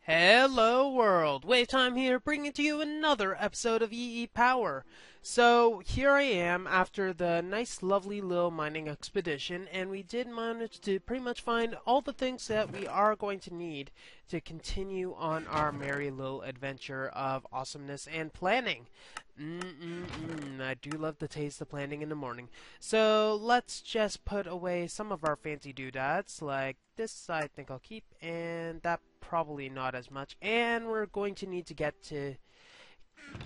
Hello world, WayofTime here, bringing to you another episode of EEPower. So here I am after the nice lovely little mining expedition, and we did manage to pretty much find all the things that we are going to need to continue on our merry little adventure of awesomeness and planning. I do love the taste of planning in the morning. So let's just put away some of our fancy doodads, like this I think I'll keep, and that probably not as much. And we're going to need to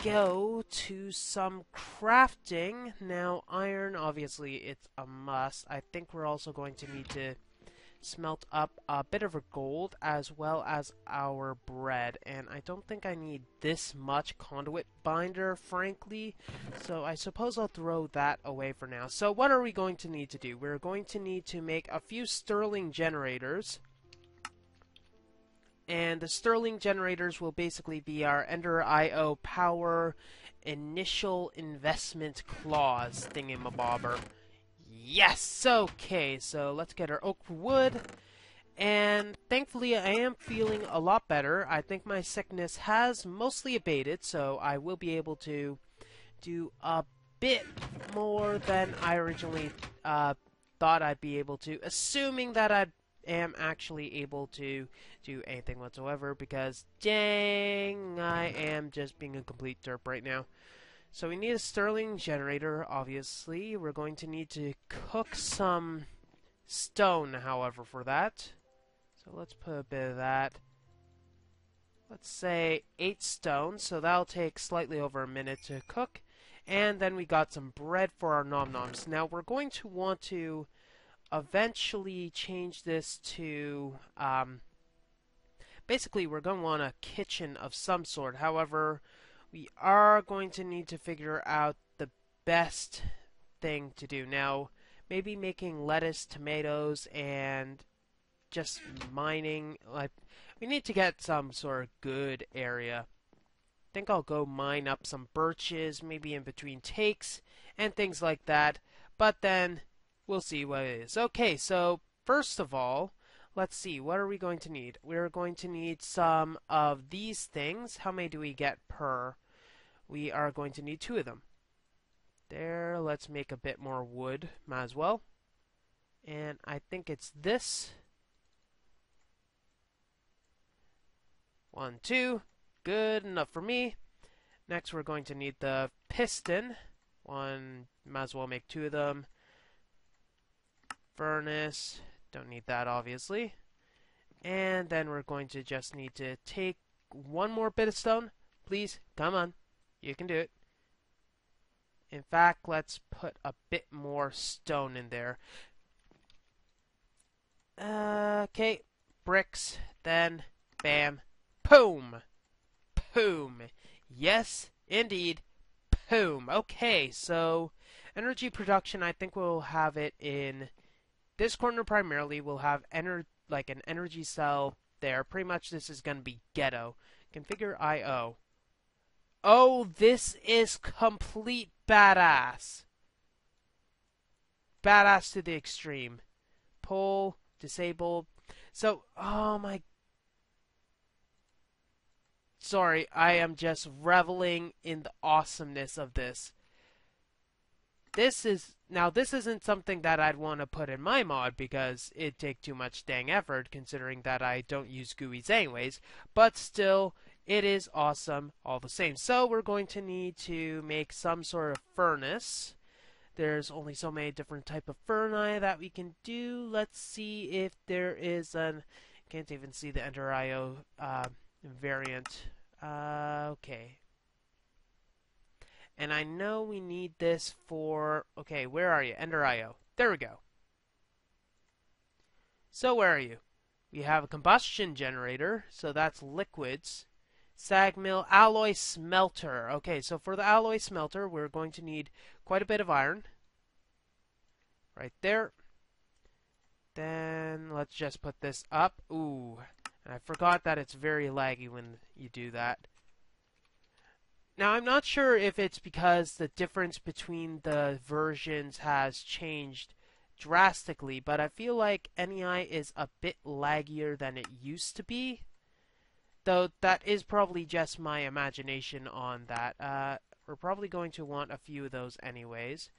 go to some crafting. Now, iron, obviously, it's a must. I think we're also going to need to smelt up a bit of a gold as well as our bread, and I don't think I need this much conduit binder, frankly, so I suppose I'll throw that away for now. So what are we going to need to do? We're going to need to make a few Sterling generators, and the Sterling generators will basically be our Ender IO power initial investment clause thingamabobber. Yes! Okay, so let's get our oak wood. And thankfully I am feeling a lot better. I think my sickness has mostly abated, so I will be able to do a bit more than I originally thought I'd be able to, assuming that I am actually able to do anything whatsoever, because dang, I am just being a complete derp right now. So we need a Sterling generator, obviously. We're going to need to cook some stone, however, for that. So let's put a bit of that. Let's say 8 stone, so that'll take slightly over a minute to cook. And then we got some bread for our nom-noms. Now we're going to want to eventually change this to... basically, we're going to want a kitchen of some sort. However, we are going to need to figure out the best thing to do. Now, maybe making lettuce, tomatoes, and just mining. Like, we need to get some sort of good area. I think I'll go mine up some birches, maybe in between takes, and things like that. But then, we'll see what it is. Okay, so first of all, let's see, what are we going to need? We're going to need some of these things. How many do we get per? We are going to need 2 of them. There, let's make a bit more wood, might as well. And I think it's this. 1, 2, good enough for me. Next we're going to need the piston. Might as well make 2 of them. Furnace, don't need that obviously. And then we're going to just need to take 1 more bit of stone. Please, come on. You can do it. In fact, let's put a bit more stone in there. Okay, bricks, then bam, boom, boom. Yes, indeed, boom. Okay, so energy production, I think we'll have it in this corner primarily. We'll have like an energy cell there. Pretty much this is going to be ghetto. Configure IO. Oh, this is complete badass. Badass to the extreme. Pull, disabled. So, oh my... Sorry, I am just reveling in the awesomeness of this. This isn't something that I'd want to put in my mod because it'd take too much dang effort considering that I don't use GUIs anyways, but still... it is awesome all the same. So we're going to need to make some sort of furnace. There's only so many different type of furnace that we can do. Let's see if there is an... can't even see the Ender IO variant. Okay. And I know we need this for... okay, where are you? Ender IO. There we go. So where are you? We have a combustion generator, so that's liquids. Sag mill, alloy smelter. Okay, so for the alloy smelter, we're going to need quite a bit of iron. Right there. Then let's just put this up. Ooh, and I forgot that it's very laggy when you do that. Now, I'm not sure if it's because the difference between the versions has changed drastically, but I feel like NEI is a bit laggier than it used to be. Though that is probably just my imagination on that. We're probably going to want a few of those anyways.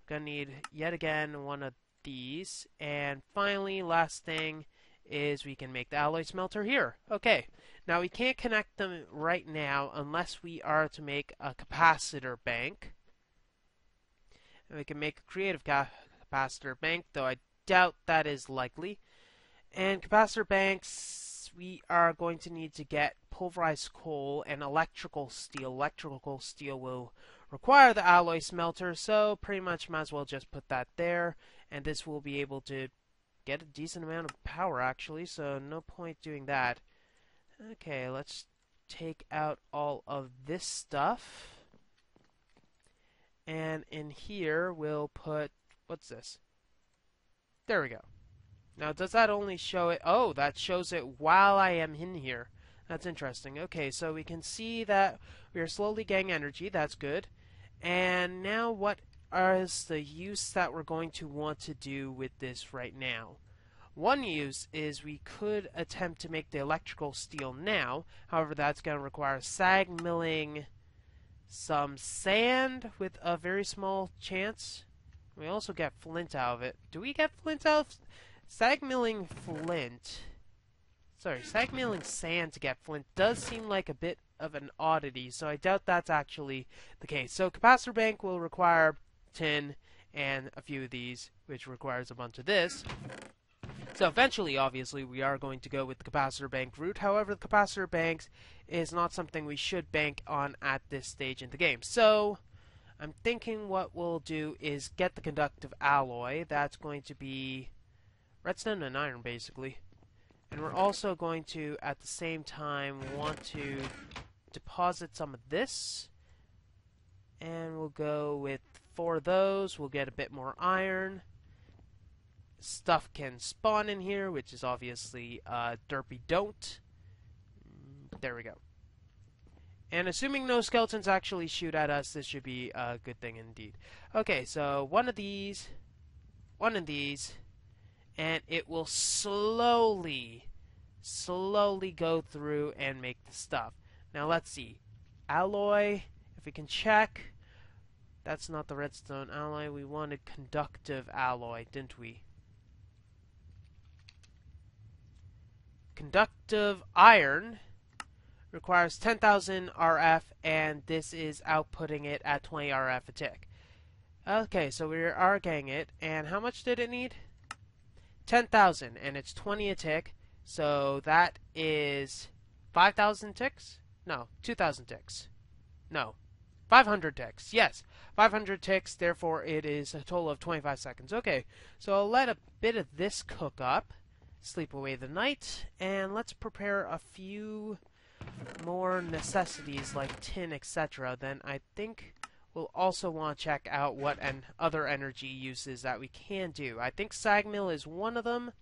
We're going to need, yet again, one of these. And finally, last thing is we can make the alloy smelter here. Okay, now we can't connect them right now unless we are to make a capacitor bank. And we can make a creative capacitor bank, though I doubt that is likely. And capacitor banks, we are going to need to get pulverized coal and electrical steel. Electrical steel will require the alloy smelter, so pretty much might as well just put that there. And this will be able to get a decent amount of power, actually, so no point doing that. Okay, let's take out all of this stuff. And in here, we'll put, what's this? There we go. Now, does that only show it? Oh, that shows it while I am in here. That's interesting. Okay, so we can see that we are slowly getting energy. That's good. And now what is the use that we're going to want to do with this right now? One use is we could attempt to make the electrical steel now. However, that's going to require sag milling some sand with a very small chance. We also get flint out of it. Do we get flint out of sag milling flint? Sorry, sag milling sand to get flint does seem like a bit of an oddity, so I doubt that's actually the case. So capacitor bank will require tin and a few of these, which requires a bunch of this. So eventually, obviously, we are going to go with the capacitor bank route. However, the capacitor banks is not something we should bank on at this stage in the game. So I'm thinking what we'll do is get the conductive alloy. That's going to be redstone and iron, basically. And we're also going to, at the same time, want to deposit some of this. And we'll go with 4 of those. We'll get a bit more iron. Stuff can spawn in here, which is obviously derpy don't. There we go. And assuming no skeletons actually shoot at us, this should be a good thing indeed. Okay, so one of these, and it will slowly go through and make the stuff. Now let's see. Alloy, if we can check. That's not the redstone alloy. We wanted conductive alloy, didn't we? Conductive iron requires 10,000 RF, and this is outputting it at 20 RF a tick. Okay, so we are getting it, and how much did it need? 10,000, and it's 20 a tick, so that is 5,000 ticks? No, 2,000 ticks. No, 500 ticks. Yes, 500 ticks, therefore it is a total of 25 seconds. Okay, so I'll let a bit of this cook up. Sleep away the night, and let's prepare a few more necessities like tin, etc. Then I think we'll also want to check out what other energy uses that we can do. I think sag mill is one of them,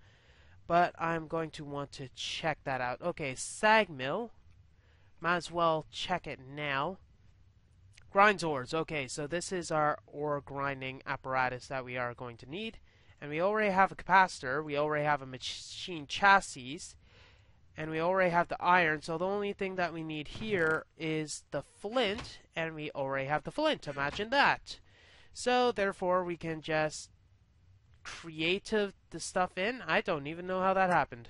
but I'm going to want to check that out. Okay, sag mill. Might as well check it now. Grinds ores. Okay, so this is our ore grinding apparatus that we are going to need. And we already have a capacitor, we already have a machine chassis, and we already have the iron, so the only thing that we need here is the flint, and we already have the flint. Imagine that. So, therefore, we can just create the stuff in. I don't even know how that happened.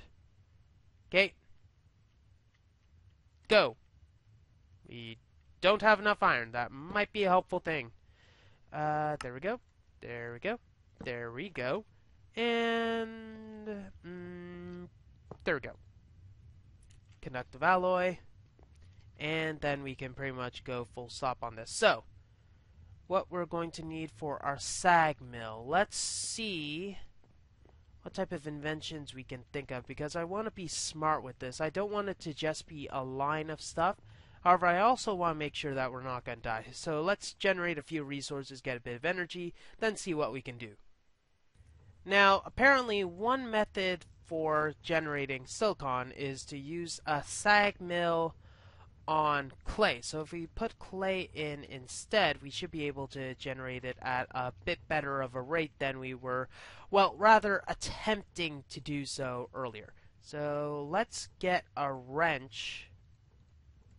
Okay. Go. We don't have enough iron. That might be a helpful thing. There we go. There we go. There we go. And there we go. Conductive alloy. And then we can pretty much go full stop on this. So, what we're going to need for our sag mill. Let's see what type of inventions we can think of, because I want to be smart with this. I don't want it to just be a line of stuff. However, I also want to make sure that we're not going to die. So let's generate a few resources, get a bit of energy, then see what we can do. Now, apparently one method for generating silicon is to use a sag mill on clay. So if we put clay in instead, we should be able to generate it at a bit better of a rate than we were, well, rather attempting to do so earlier. So let's get a wrench.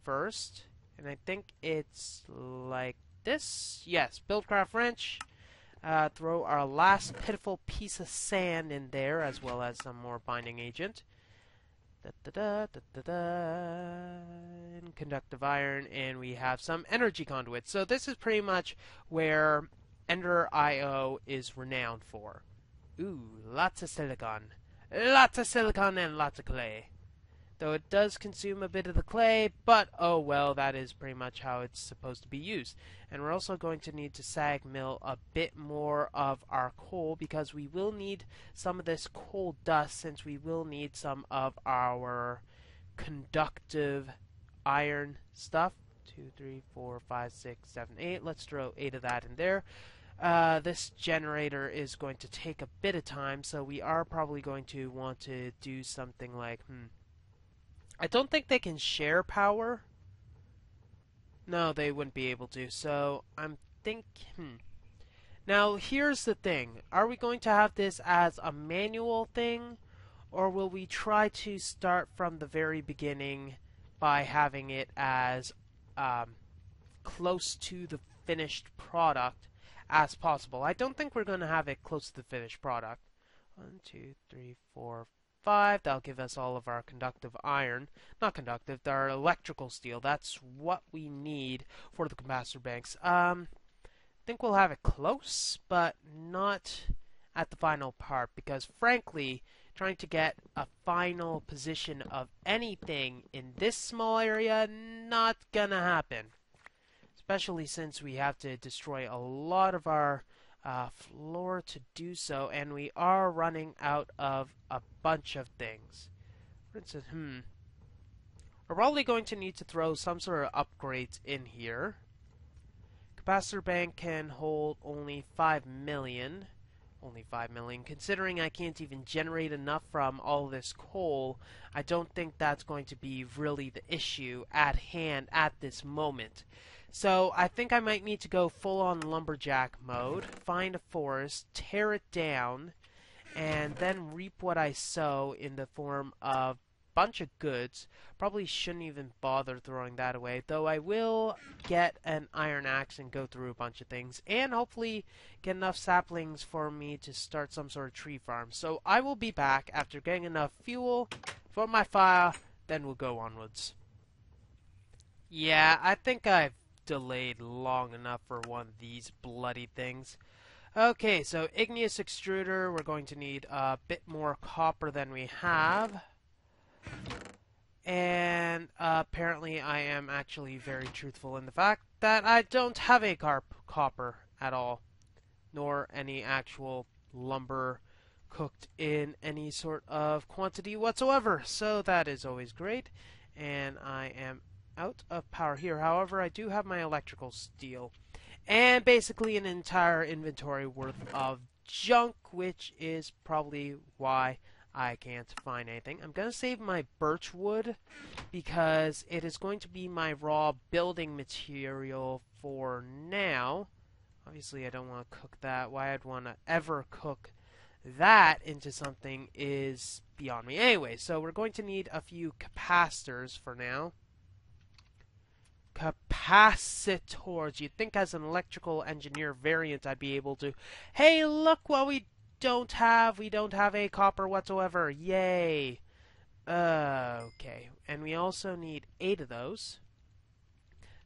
first. And I think it's like this. Yes, Buildcraft Wrench. Throw our last pitiful piece of sand in there, as well as some more binding agent. And conductive iron, and we have some energy conduits. So this is pretty much where Ender IO is renowned for. Ooh, lots of silicon. Lots of silicon and lots of clay. Though it does consume a bit of the clay, but oh well, that is pretty much how it's supposed to be used. And we're also going to need to sag mill a bit more of our coal, because we will need some of this coal dust, since we will need some of our conductive iron stuff. 2, 3, 4, 5, 6, 7, 8. Let's throw 8 of that in there. This generator is going to take a bit of time, so we are probably going to want to do something like, I don't think they can share power. No, they wouldn't be able to. So I'm thinking. Now here's the thing: are we going to have this as a manual thing, or will we try to start from the very beginning by having it as close to the finished product as possible? I don't think we're going to have it close to the finished product. 1, 2, 3, 4, 5. That'll give us all of our conductive iron. Not conductive, our electrical steel. That's what we need for the capacitor banks. I think we'll have it close, but not at the final part, because frankly, trying to get a final position of anything in this small area, not gonna happen. Especially since we have to destroy a lot of our floor to do so, and we are running out of a bunch of things. For instance, we're probably going to need to throw some sort of upgrades in here. Capacitor bank can hold only 5 million. Only 5 million. Considering I can't even generate enough from all this coal, I don't think that's going to be really the issue at hand at this moment. So I think I might need to go full-on lumberjack mode, find a forest, tear it down, and then reap what I sow in the form of a bunch of goods. Probably shouldn't even bother throwing that away, though I will get an iron axe and go through a bunch of things, and hopefully get enough saplings for me to start some sort of tree farm. So I will be back after getting enough fuel for my fire, then we'll go onwards. Yeah, I think I've delayed long enough for one of these bloody things. Okay, so igneous extruder, we're going to need a bit more copper than we have. And apparently I am actually very truthful in the fact that I don't have a copper at all, nor any actual lumber cooked in any sort of quantity whatsoever. So that is always great. And I am out of power here. However, I do have my electrical steel and basically an entire inventory worth of junk, which is probably why I can't find anything. I'm going to save my birch wood because it is going to be my raw building material for now. Obviously, I don't want to cook that. Why I'd want to ever cook that into something is beyond me. Anyway, so we're going to need a few capacitors for now. Capacitors. You'd think as an electrical engineer variant I'd be able to, hey, look what we don't have. We don't have a copper whatsoever. Yay. Okay. And we also need 8 of those.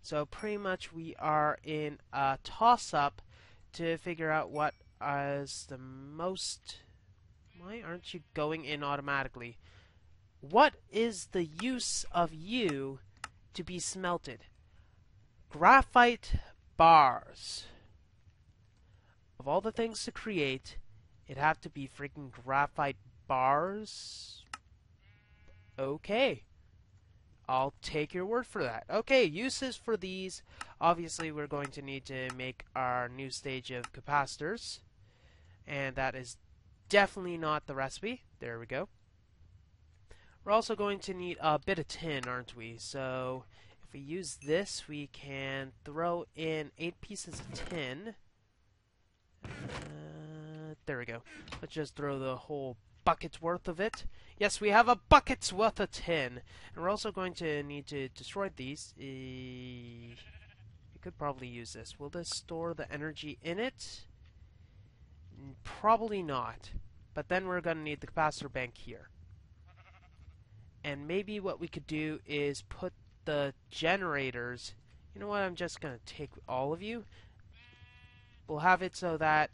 So pretty much we are in a toss-up to figure out what is the most... Why aren't you going in automatically? What is the use of you to be smelted? Graphite bars. Of all the things to create, it'd have to be freaking graphite bars? Okay. I'll take your word for that. Okay, uses for these. Obviously, we're going to need to make our new stage of capacitors. And that is definitely not the recipe. There we go. We're also going to need a bit of tin, aren't we? So if we use this, we can throw in 8 pieces of tin. There we go. Let's just throw the whole bucket's worth of it. Yes, we have a bucket's worth of tin. And we're also going to need to destroy these. We could probably use this. Will this store the energy in it? Probably not. But then we're going to need the capacitor bank here. And maybe what we could do is put the generators... You know what? I'm just going to take all of you. We'll have it so that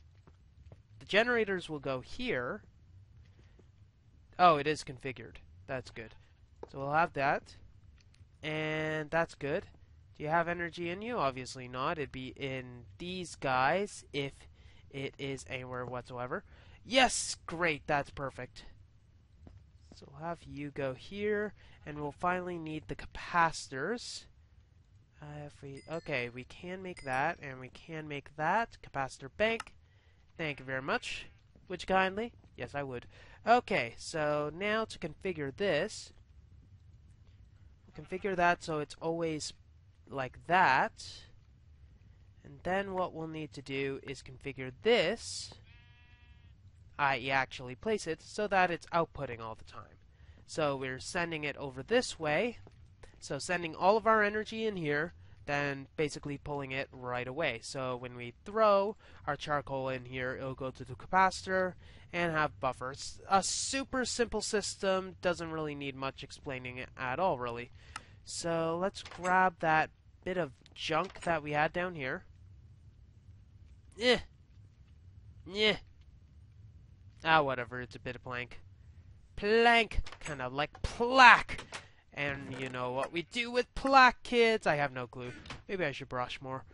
the generators will go here. Oh, it is configured. That's good. So we'll have that. And that's good. Do you have energy in you? Obviously not. It'd be in these guys if it is anywhere whatsoever. Yes! Great. That's perfect. So we'll have you go here. And we'll finally need the capacitors. Okay, we can make that, and we can make that. Capacitor bank. Thank you very much. Would you kindly? Yes, I would. Okay, so now to configure this, we'll configure that so it's always like that. And then what we'll need to do is configure this, i.e. actually place it, so that it's outputting all the time. So we're sending it over this way. So sending all of our energy in here, then basically pulling it right away. So when we throw our charcoal in here, it'll go to the capacitor and have buffers. A super simple system, doesn't really need much explaining at all, really. So let's grab that bit of junk that we had down here. Whatever, it's a bit of plank. Plank! Kind of like plaque! And you know what we do with plaque, kids? I have no clue. Maybe I should brush more.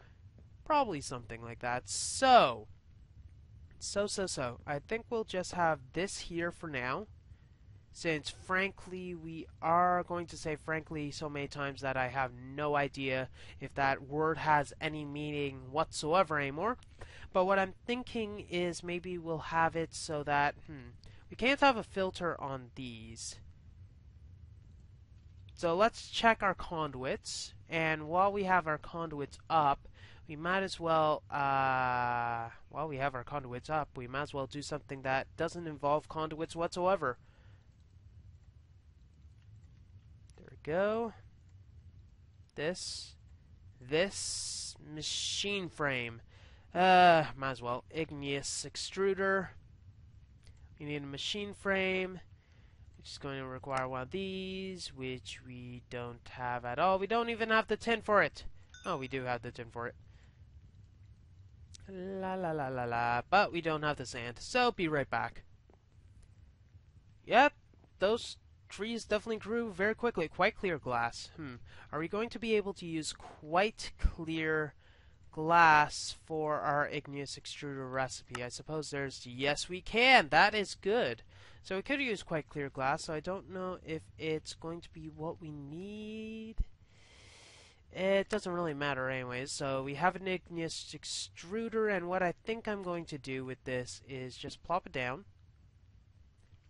Probably something like that. So. I think we'll just have this here for now. Since, frankly, we are going to say frankly so many times that I have no idea if that word has any meaning whatsoever anymore. But what I'm thinking is maybe we'll have it so that, we can't have a filter on these. So let's check our conduits, and while we have our conduits up, we might as well, do something that doesn't involve conduits whatsoever. There we go. This machine frame. Might as well. Igneous extruder. We need a machine frame. Which is going to require one of these, which we don't have at all. We don't even have the tin for it. Oh, we do have the tin for it. But we don't have the sand, so be right back. Yep, those trees definitely grew very quickly. Quite clear glass. Are we going to be able to use quite clear glass for our igneous extruder recipe? I suppose there's... Yes, we can! That is good. So we could use quite clear glass, so I don't know if it's going to be what we need. It doesn't really matter anyways. So we have an igneous extruder, and what I think I'm going to do with this is just plop it down.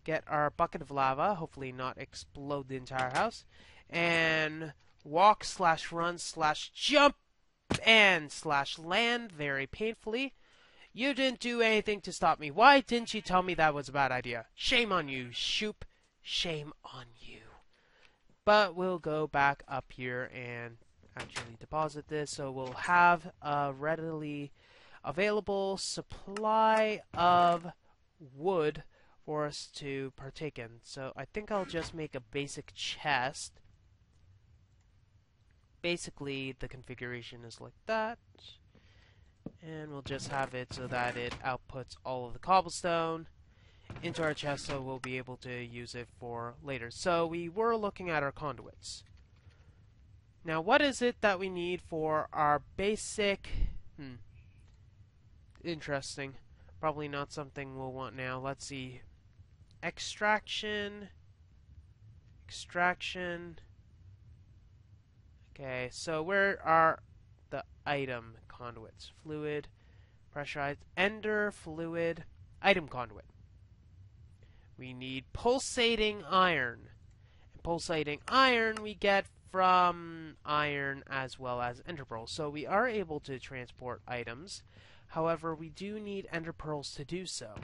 Get our bucket of lava, hopefully not explode the entire house. And walk / run / jump and / land very painfully. You didn't do anything to stop me. Why didn't you tell me that was a bad idea? Shame on you, Shoop. Shame on you. But we'll go back up here and actually deposit this. So we'll have a readily available supply of wood for us to partake in. So I think I'll just make a basic chest. Basically, the configuration is like that. And we'll just have it so that it outputs all of the cobblestone into our chest, so we'll be able to use it for later. So we were looking at our conduits. Now, what is it that we need for our basic... Interesting. Probably not something we'll want now. Let's see. Extraction. Okay, so where are the item conduits? Fluid, pressurized, ender, fluid, item conduit. We need pulsating iron. And pulsating iron we get from iron as well as ender pearls. So we are able to transport items. However, we do need ender pearls to do so.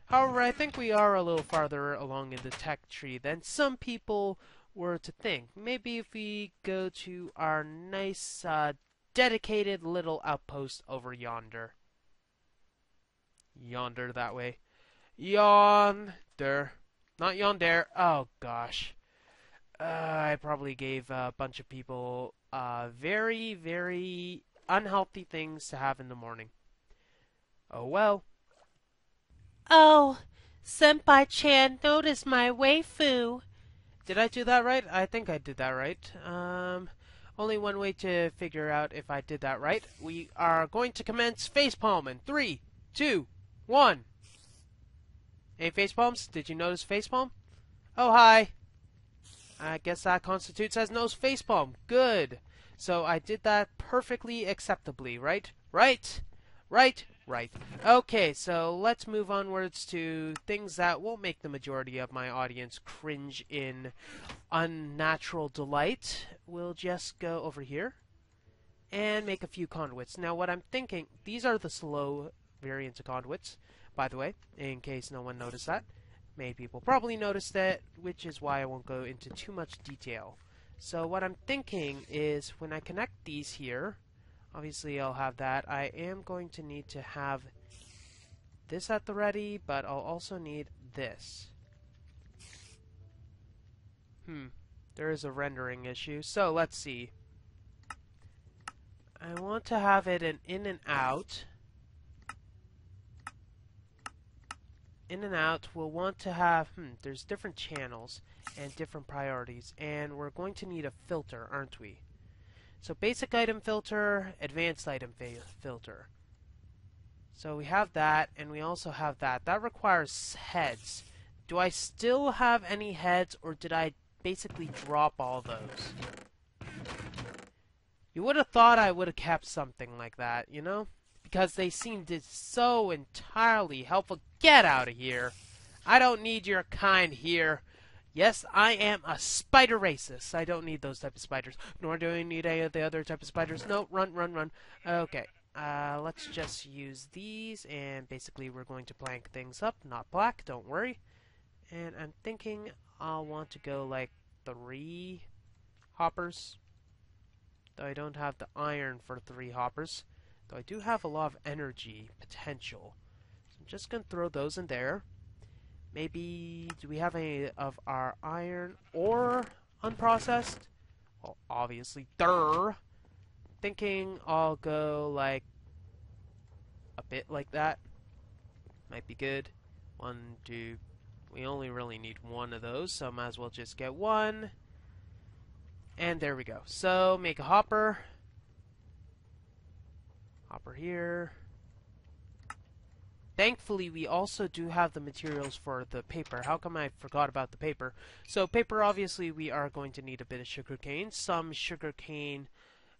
However, I think we are a little farther along in the tech tree than some people were to think. Maybe if we go to our nice, dedicated little outpost over yonder. Yonder that way. Yonder. Not yonder. Oh, gosh. I probably gave a bunch of people very, very unhealthy things to have in the morning. Oh well. Oh, Senpai-chan noticed my waifu. Did I do that right? I think I did that right. Only one way to figure out if I did that right. We are going to commence facepalm in 3, 2, 1. Hey, facepalms? Did you notice facepalm? Oh, hi. I guess that constitutes as no facepalm. Good. So I did that perfectly acceptably, right? Right? Right? Right. Okay, so let's move onwards to things that won't make the majority of my audience cringe in unnatural delight. We'll just go over here and make a few conduits. Now, what I'm thinking, these are the slow variants of conduits, by the way, in case no one noticed that. Many people probably noticed that, which is why I won't go into too much detail. So what I'm thinking is when I connect these here, obviously I'll have that. I am going to need to have this at the ready, but I'll also need this. There is a rendering issue. So let's see. I want to have it an in and out. In and out, we'll want to have, there's different channels and different priorities, and we're going to need a filter, aren't we? So basic item filter, advanced item filter. So we have that, and we also have that. That requires heads. Do I still have any heads, or did I basically drop all those? You would have thought I would have kept something like that, you know? Because they seemed so entirely helpful. Get out of here. I don't need your kind here. Yes, I am a spider racist. I don't need those type of spiders. Nor do I need any of the other type of spiders. No, run, run, run. Okay. Let's just use these, and basically we're going to blank things up. Not black, don't worry. And I'm thinking I'll want to go like 3 hoppers. Though I don't have the iron for 3 hoppers. Though I do have a lot of energy potential. So I'm just going to throw those in there. Maybe, do we have any of our iron or unprocessed? Well, obviously, thinking I'll go like a bit like that. Might be good. 1, 2. We only really need 1 of those, so might as well just get 1. And there we go. So, make a hopper. Hopper here. Thankfully, we also do have the materials for the paper. How come I forgot about the paper? So, paper, obviously, we are going to need a bit of sugarcane. Some sugarcane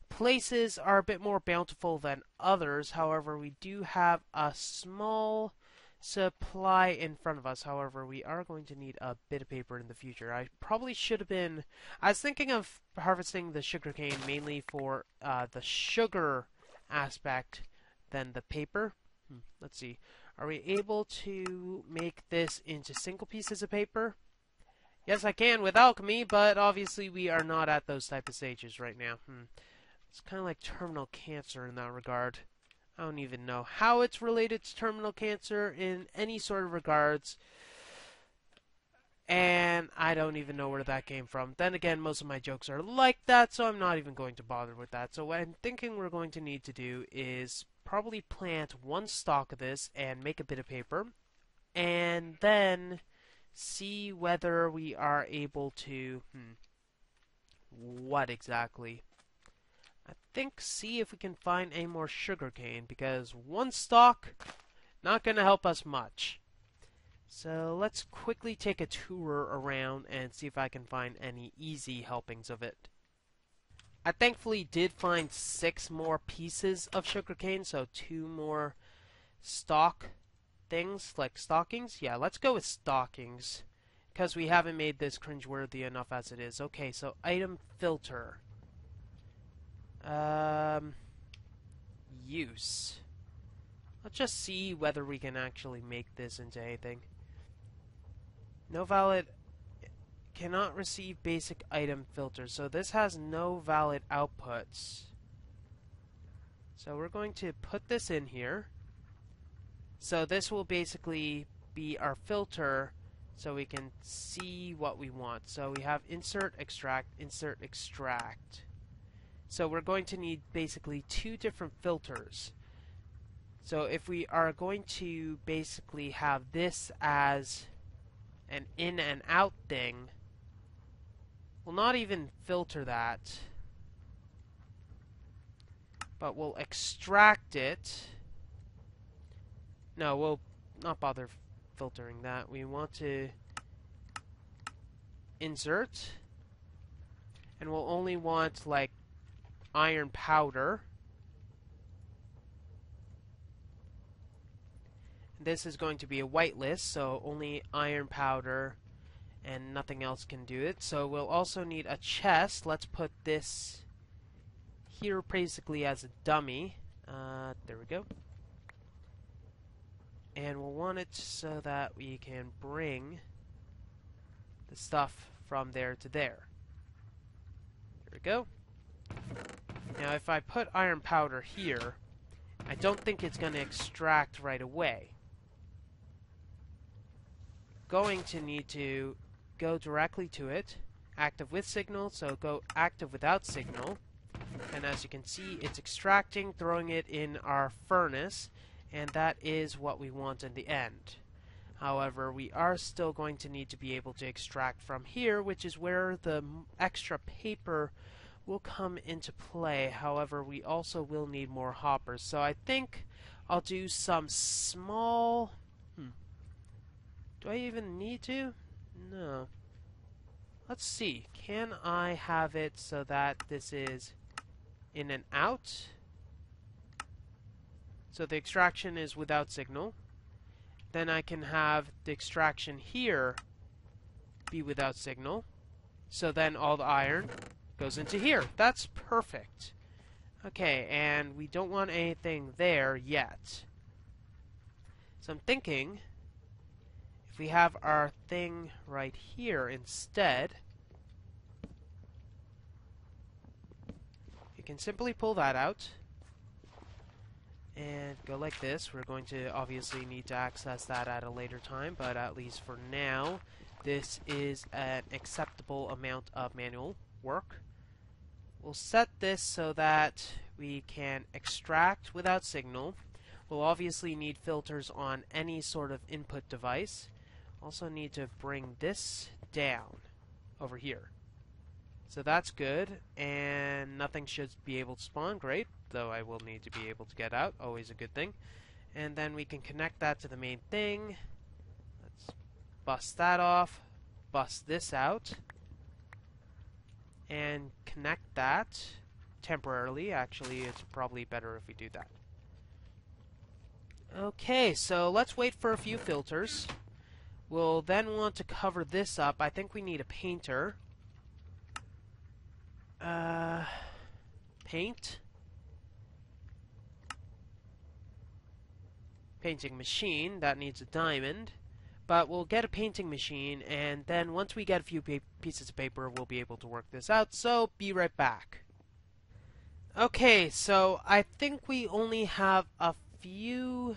places are a bit more bountiful than others. However, we do have a small supply in front of us. However, we are going to need a bit of paper in the future. I probably should have been... I was thinking of harvesting the sugarcane mainly for the sugar aspect than the paper. Let's see. Are we able to make this into single pieces of paper? Yes, I can with alchemy, but obviously we are not at those type of stages right now. It's kind of like terminal cancer in that regard. I don't even know how it's related to terminal cancer in any sort of regards. And I don't even know where that came from. Then again, most of my jokes are like that, so I'm not even going to bother with that. So what I'm thinking we're going to need to do is probably plant 1 stalk of this and make a bit of paper. And then see whether we are able to... what exactly? I think see if we can find any more sugarcane, because 1 stalk, not going to help us much. So let's quickly take a tour around and see if I can find any easy helpings of it. I thankfully did find 6 more pieces of sugarcane, so 2 more stalk things, like stockings. Yeah, let's go with stockings, because we haven't made this cringeworthy enough as it is. Okay, so item filter. Use. Let's just see whether we can actually make this into anything. No valid, cannot receive basic item filters. So this has no valid outputs. So we're going to put this in here. So this will basically be our filter so we can see what we want. So we have insert, extract, insert, extract. So we're going to need basically two different filters. So if we are going to basically have this as an in and out thing, we'll not even filter that, but we'll extract it. No, we'll not bother filtering that. We want to insert, and we'll only want like iron powder. This is going to be a whitelist, so only iron powder and nothing else can do it. So we'll also need a chest. Let's put this here basically as a dummy. There we go. And we'll want it so that we can bring the stuff from there to there. There we go. Now if I put iron powder here, I don't think it's going to extract right away. Going to need to go directly to it. Active with signal, so go active without signal. And as you can see, it's extracting, throwing it in our furnace, and that is what we want in the end. However, we are still going to need to be able to extract from here, which is where the extra paper will come into play. However, we also will need more hoppers. So I think I'll do some small... Do I even need to? No. Let's see. Can I have it so that this is in and out? So the extraction is without signal. Then I can have the extraction here be without signal. So then all the iron goes into here. That's perfect. Okay, and we don't want anything there yet. So I'm thinking, if we have our thing right here instead, you can simply pull that out and go like this. We're going to obviously need to access that at a later time, but at least for now, this is an acceptable amount of manual work. We'll set this so that we can extract without signal. We'll obviously need filters on any sort of input device. Also need to bring this down over here. So that's good, and nothing should be able to spawn. Great, though I will need to be able to get out. Always a good thing. And then we can connect that to the main thing. Let's bust that off. Bust this out. And connect that temporarily. Actually, it's probably better if we do that. Okay, so let's wait for a few filters. We'll then want to cover this up. I think we need a painter. Paint. Painting machine. That needs a diamond. But we'll get a painting machine, and then once we get a few pieces of paper, we'll be able to work this out. So, be right back. Okay, so I think we only have a few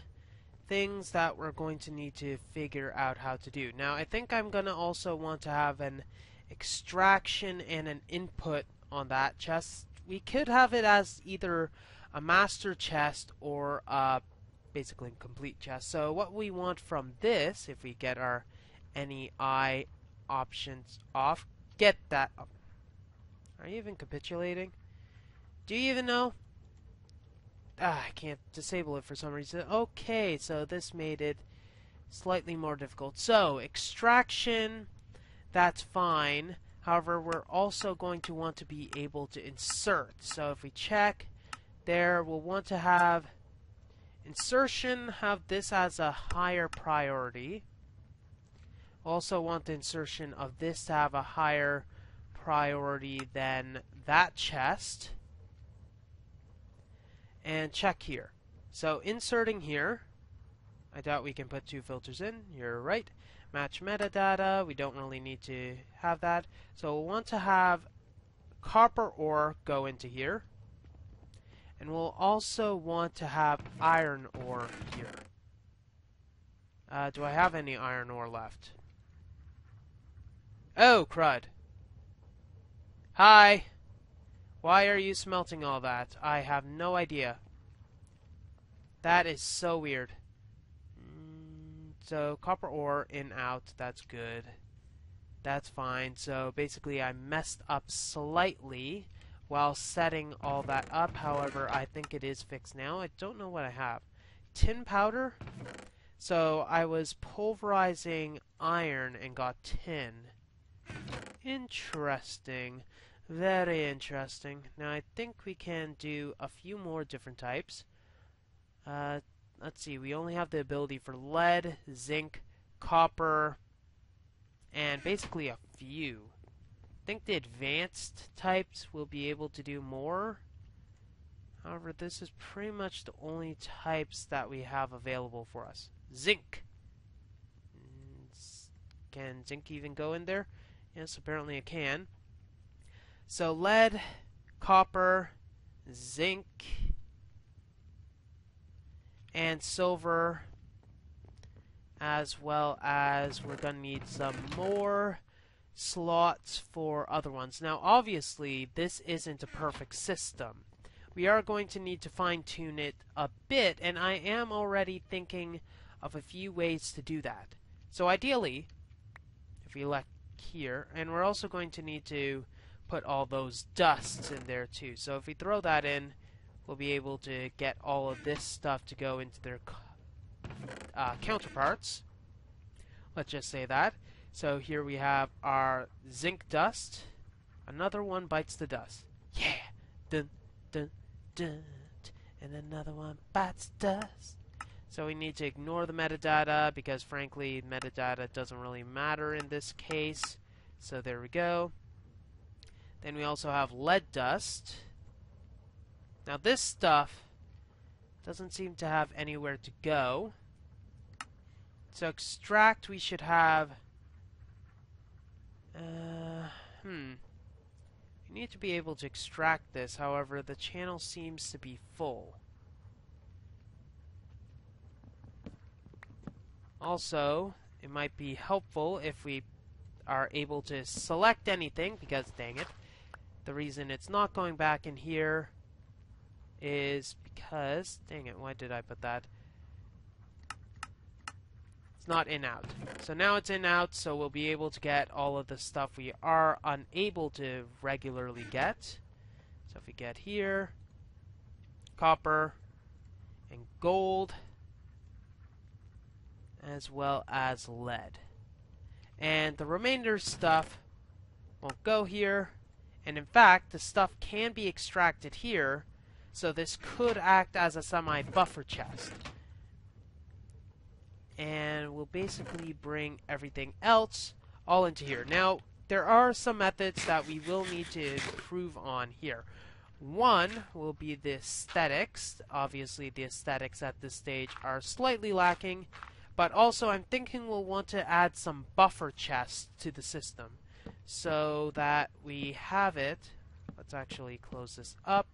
things that we're going to need to figure out how to do. Now, I think I'm going to also want to have an extraction and an input on that chest. We could have it as either a master chest or a basically complete chest. So what we want from this, if we get our NEI options off, get that up. Are you even capitulating? Do you even know? I can't disable it for some reason. Okay, so this made it slightly more difficult. So, extraction, that's fine. However, we're also going to want to be able to insert. So if we check there, we'll want to have insertion, have this as a higher priority. Also want the insertion of this to have a higher priority than that chest. And check here. So inserting here, I doubt we can put two filters in. You're right. Match metadata. We don't really need to have that. So we'll want to have copper ore go into here. And we'll also want to have iron ore here. Do I have any iron ore left? Oh, crud. Hi. Why are you smelting all that? I have no idea. That is so weird. So, copper ore in, out. That's good. That's fine. So, basically, I messed up slightly while setting all that up. However, I think it is fixed now. I don't know what I have. Tin powder? So, I was pulverizing iron and got tin. Interesting. Very interesting. Now, I think we can do a few more different types. Let's see. We only have the ability for lead, zinc, copper, and basically a few. I think the advanced types will be able to do more. However, this is pretty much the only types that we have available for us. Zinc. Can zinc even go in there? Yes, apparently it can. So lead, copper, zinc, and silver, as well as we're going to need some more slots for other ones. Now, obviously, this isn't a perfect system. We are going to need to fine-tune it a bit, and I am already thinking of a few ways to do that. So ideally, if we elect here, and we're also going to need to put all those dusts in there too. So if we throw that in, we'll be able to get all of this stuff to go into their counterparts. Let's just say that. So here we have our zinc dust. Another one bites the dust. Yeah! Dun, dun, dun. And another one bites dust. So we need to ignore the metadata because frankly metadata doesn't really matter in this case. So there we go. Then we also have lead dust. Now this stuff doesn't seem to have anywhere to go. So extract we should have... We need to be able to extract this, however the channel seems to be full. Also, it might be helpful if we are able to select anything, because dang it, the reason it's not going back in here is because, dang it, why did I put that? It's not in out. So now it's in out, so we'll be able to get all of the stuff we are unable to regularly get. So if we get here, copper and gold, as well as lead. And the remainder stuff won't go here. And in fact, the stuff can be extracted here, so this could act as a semi-buffer chest. And we'll basically bring everything else all into here. Now, there are some methods that we will need to improve on here. One will be the aesthetics. Obviously, the aesthetics at this stage are slightly lacking, but also I'm thinking we'll want to add some buffer chests to the system so that we have it. Let's actually close this up.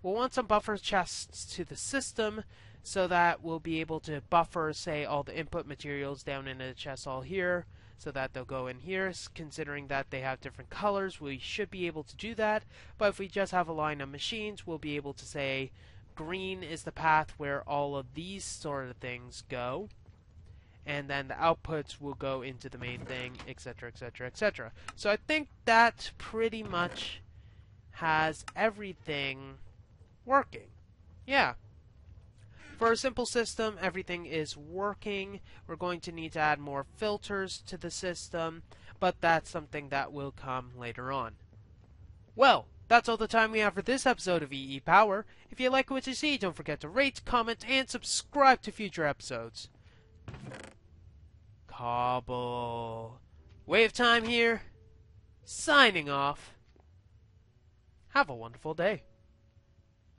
We'll want some buffer chests to the system so that we'll be able to buffer, say, all the input materials down in the chest all here, so that they'll go in here. Considering that they have different colors, we should be able to do that. But if we just have a line of machines, we'll be able to say green is the path where all of these sort of things go, and then the outputs will go into the main thing, etc., etc., etc. So I think that pretty much has everything working. Yeah. For a simple system, everything is working. We're going to need to add more filters to the system, but that's something that will come later on. Well, that's all the time we have for this episode of EEPower. If you like what you see, don't forget to rate, comment, and subscribe to future episodes. Cobble. WayofTime here, signing off. Have a wonderful day.